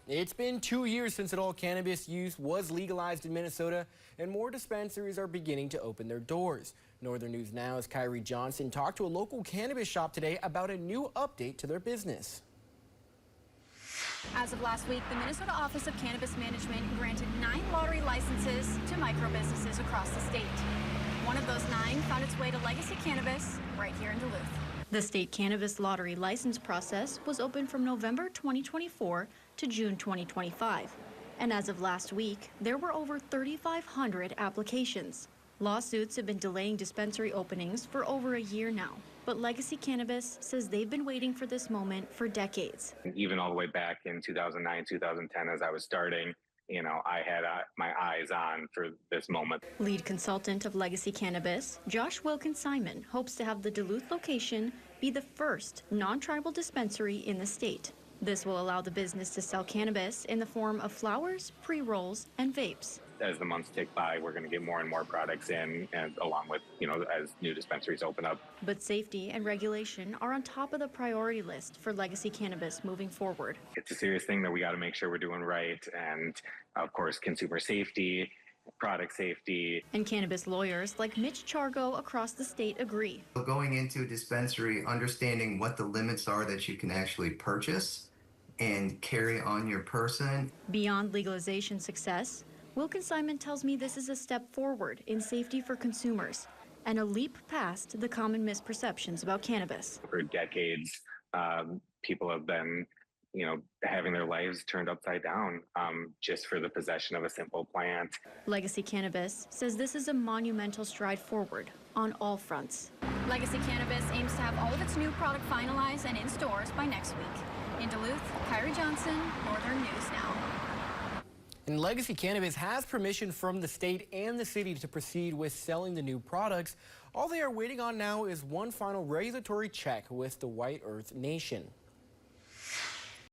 It's been 2 years since adult cannabis use was legalized in Minnesota, and more dispensaries are beginning to open their doors. Northern News Now's Kyrie Johnson talked to a local cannabis shop today about a new update to their business. As of last week, the Minnesota Office of Cannabis Management granted 9 lottery licenses to micro businesses across the state. One of those 9 found its way to Legacy Cannabis right here in Duluth. The state cannabis lottery license process was open from November 2024 to June 2025. And as of last week, there were over 3,500 applications. Lawsuits have been delaying dispensary openings for over a year now. But Legacy Cannabis says they've been waiting for this moment for decades. Even all the way back in 2009, 2010, as I was starting, I had my eyes on for this moment. Lead consultant of Legacy Cannabis, Josh Wilkins-Simon, hopes to have the Duluth location be the first non-tribal dispensary in the state. This will allow the business to sell cannabis in the form of flowers, pre-rolls, and vapes. As the months tick by, we're going to get more and more products in, and along with, as new dispensaries open up. But safety and regulation are on top of the priority list for Legacy Cannabis moving forward. It's a serious thing that we got to make sure we're doing right, and of course, consumer safety, product safety. And cannabis lawyers like Mitch Chargo across the state agree. Going into a dispensary, understanding what the limits are that you can actually purchase and carry on your person. Beyond legalization success, Wilkins-Simon tells me this is a step forward in safety for consumers and a leap past the common misperceptions about cannabis. For decades, people have been, having their lives turned upside down just for the possession of a simple plant. Legacy Cannabis says this is a monumental stride forward on all fronts. Legacy Cannabis aims to have all of its new product finalized and in stores by next week. In Duluth, Kyrie Johnson, Northern News Now. And Legacy Cannabis has permission from the state and the city to proceed with selling the new products. All they are waiting on now is one final regulatory check with the White Earth Nation.